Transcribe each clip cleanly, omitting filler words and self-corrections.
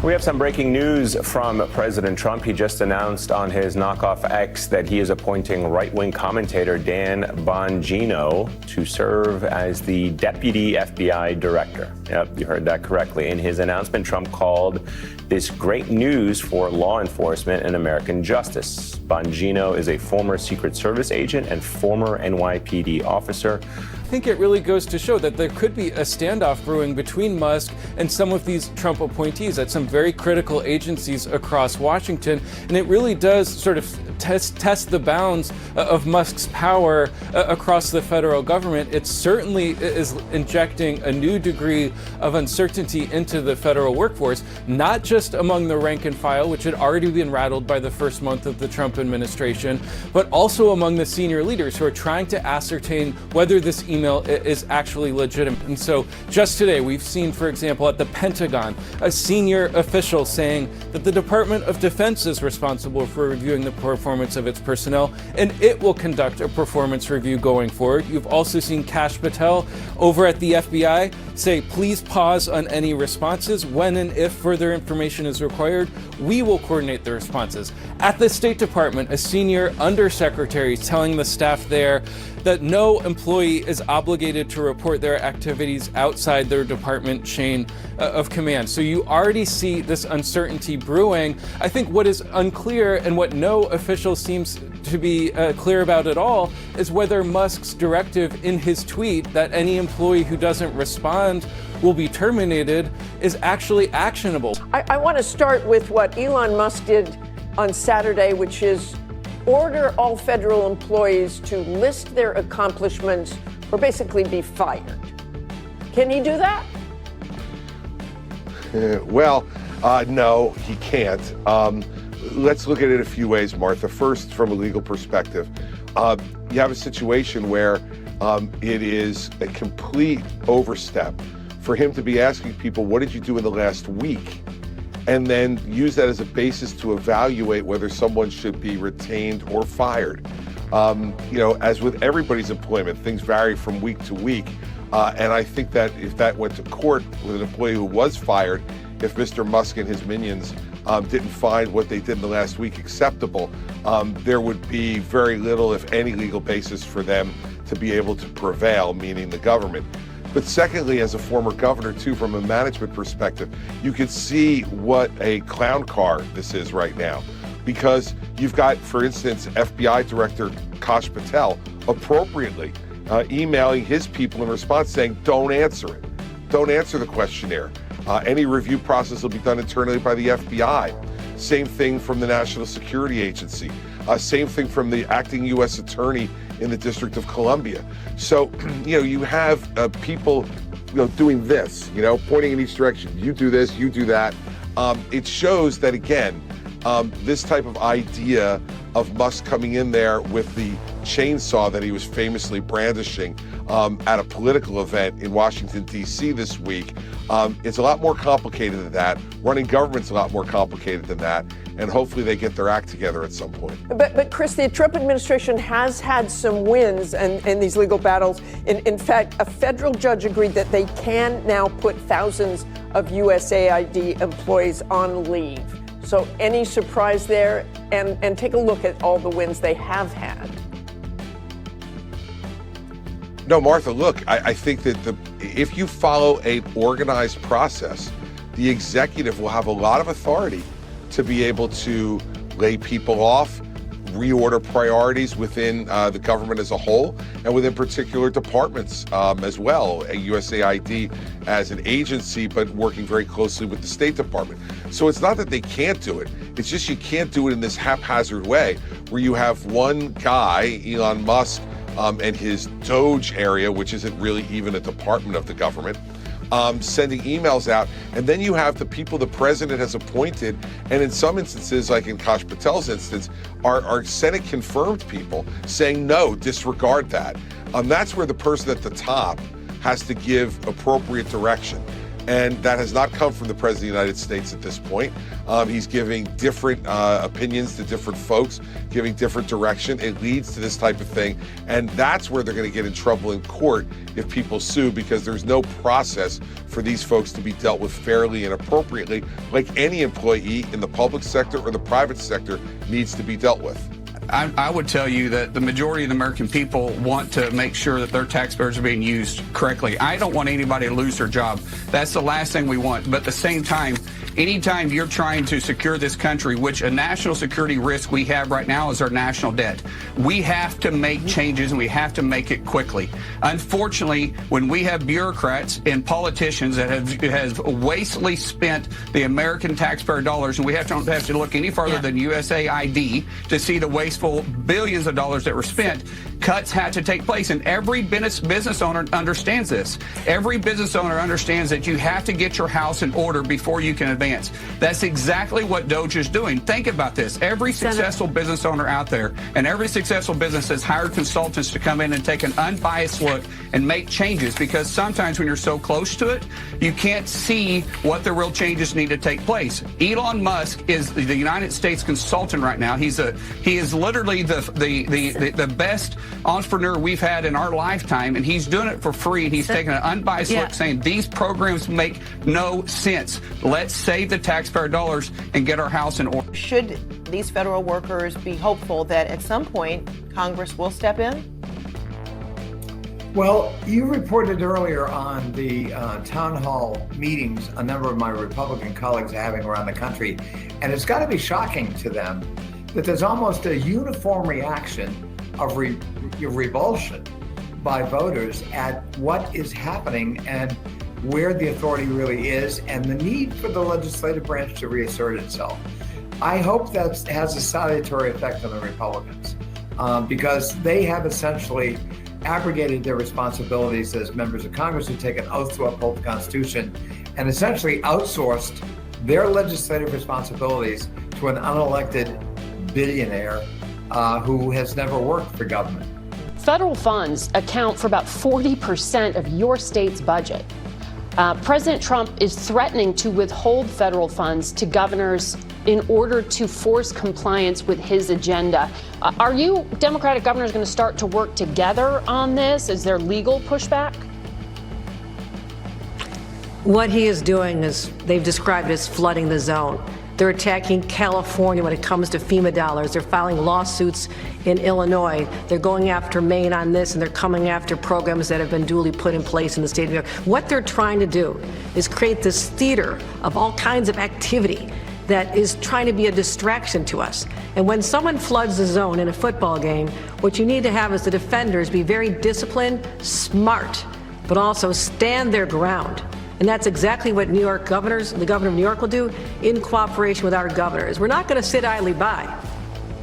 We have some breaking news from President Trump. He just announced on his knockoff X that he is appointing right-wing commentator Dan Bongino to serve as the deputy FBI director. Yep, you heard that correctly. In his announcement, Trump called this great news for law enforcement and American justice. Bongino is a former Secret Service agent and former NYPD officer. I think it really goes to show that there could be a standoff brewing between Musk and some of these Trump appointees at some very critical agencies across Washington. And it really does sort of test the bounds of Musk's power across the federal government. It certainly is injecting a new degree of uncertainty into the federal workforce, not just among the rank and file, which had already been rattled by the first month of the Trump administration, but also among the senior leaders who are trying to ascertain whether this email is actually legitimate. And so just today, we've seen, for example, at the Pentagon, a senior official saying that the Department of Defense is responsible for reviewing the performance of its personnel, and it will conduct a performance review going forward. You've also seen Kash Patel over at the FBI say, please pause on any responses. When and if further information is required, we will coordinate the responses. At the State Department, a senior undersecretary is telling the staff there that no employee is obligated to report their activities outside their department chain of command. So you already see this uncertainty brewing. I think what is unclear and what no official seems to be clear about at all is whether Musk's directive in his tweet that any employee who doesn't respond will be terminated is actually actionable. I want to start with what Elon Musk did on Saturday, which is order all federal employees to list their accomplishments or basically be fired. Can he do that? No, he can't. Let's look at it a few ways, Martha. First, from a legal perspective, you have a situation where it is a complete overstep for him to be asking people, what did you do in the last week? And then use that as a basis to evaluate whether someone should be retained or fired. As with everybody's employment, things vary from week to week. And I think that if that went to court with an employee who was fired, if Mr. Musk and his minions didn't find what they did in the last week acceptable, there would be very little, if any, legal basis for them to be able to prevail, meaning the government. But secondly, as a former governor, too, from a management perspective, you can see what a clown car this is right now. Because you've got, for instance, FBI Director Kash Patel appropriately emailing his people in response saying, don't answer it. Don't answer the questionnaire. Any review process will be done internally by the FBI. Same thing from the National Security Agency. Same thing from the acting U.S. attorney in the District of Columbia. So, you have people, doing this, pointing in each direction. You do this, you do that. It shows that, again, this type of idea of Musk coming in there with the chainsaw that he was famously brandishing at a political event in Washington, D.C. this week, it's a lot more complicated than that. Running government's a lot more complicated than that. And hopefully they get their act together at some point. But Chris, the Trump administration has had some wins in these legal battles. In fact, a federal judge agreed that they can now put thousands of USAID employees on leave. So any surprise there? And take a look at all the wins they have had. No, Martha, look, I think that if you follow an organized process, the executive will have a lot of authority to be able to lay people off, reorder priorities within the government as a whole, and within particular departments as well. USAID as an agency, but working very closely with the State Department. So it's not that they can't do it. It's just you can't do it in this haphazard way where you have one guy, Elon Musk, and his Doge area, which isn't really even a department of the government, sending emails out, and then you have the people the president has appointed, and in some instances, like in Kash Patel's instance, are Senate confirmed people saying, no, disregard that. That's where the person at the top has to give appropriate direction. and that has not come from the President of the United States at this point. He's giving different opinions to different folks, giving different direction. It leads to this type of thing, and that's where they're going to get in trouble in court if people sue, because there's no process for these folks to be dealt with fairly and appropriately, like any employee in the public sector or the private sector needs to be dealt with. I would tell you that the majority of the American people want to make sure that their taxpayers are being used correctly. I don't want anybody to lose their job. That's the last thing we want. But at the same time, anytime you're trying to secure this country, which a national security risk we have right now is our national debt, we have to make changes, and we have to make it quickly. Unfortunately, when we have bureaucrats and politicians that have wastefully spent the American taxpayer dollars, and we don't have to look any farther than USAID to see the wasteful billions of dollars that were spent, cuts had to take place. And every business owner understands this. Every business owner understands that you have to get your house in order before you can advance. That's exactly what DOGE is doing. Think about this. Every successful business owner out there and every successful business has hired consultants to come in and take an unbiased look and make changes, because sometimes when you're so close to it, you can't see what the real changes need to take place. Elon Musk is the United States consultant right now. He is literally the best entrepreneur we've had in our lifetime, and he's doing it for free, and he's taking an unbiased look, saying these programs make no sense. Let's save the taxpayer dollars and get our house in order. Should these federal workers be hopeful that at some point Congress will step in? Well, you reported earlier on the town hall meetings a number of my Republican colleagues are having around the country, and it's got to be shocking to them that there's almost a uniform reaction of revulsion by voters at what is happening and where the authority really is, and the need for the legislative branch to reassert itself. I hope that has a salutary effect on the Republicans, because they have essentially abrogated their responsibilities as members of Congress who take an oath to uphold the Constitution, and essentially outsourced their legislative responsibilities to an unelected billionaire who has never worked for government. Federal funds account for about 40% of your state's budget. President Trump is threatening to withhold federal funds to governors in order to force compliance with his agenda. Are you Democratic governors going to start to work together on this? Is there legal pushback? What he is doing is, they've described it as flooding the zone. They're attacking California when it comes to FEMA dollars. They're filing lawsuits in Illinois. They're going after Maine on this, and they're coming after programs that have been duly put in place in the state of New York. What they're trying to do is create this theater of all kinds of activity that is trying to be a distraction to us. And when someone floods the zone in a football game, what you need to have is the defenders be very disciplined, smart, but also stand their ground. And that's exactly what New York governors, the governor of New York will do in cooperation with our governors. We're not going to sit idly by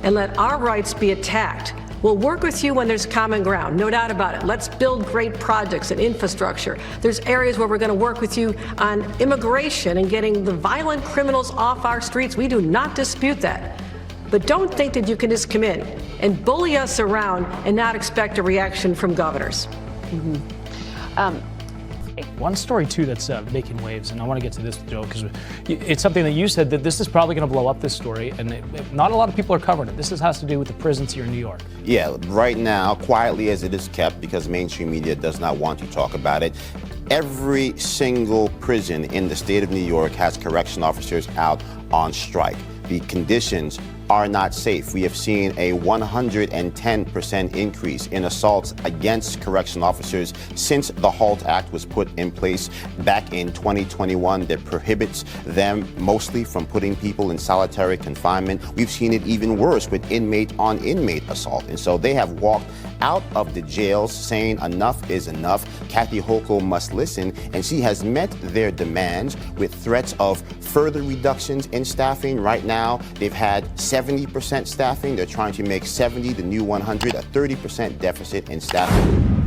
and let our rights be attacked. We'll work with you when there's common ground, no doubt about it. Let's build great projects and infrastructure. There's areas where we're going to work with you on immigration and getting the violent criminals off our streets. We do not dispute that. But don't think that you can just come in and bully us around and not expect a reaction from governors. One story, too, that's making waves, and I want to get to this, Joe, because it's something that you said that this is probably going to blow up, this story, and not a lot of people are covering it. This has to do with the prisons here in New York. Yeah, right now, quietly as it is kept, because mainstream media does not want to talk about it, every single prison in the state of New York has correction officers out on strike. The conditions are not safe. We have seen a 110% increase in assaults against correction officers since the HALT Act was put in place back in 2021 that prohibits them mostly from putting people in solitary confinement. We've seen it even worse with inmate-on-inmate assault. And so they have walked out of the jails saying enough is enough. Kathy Hochul must listen, and she has met their demands with threats of further reductions in staffing. Right now, they've had 70% staffing. They're trying to make 70 the new 100, a 30% deficit in staffing.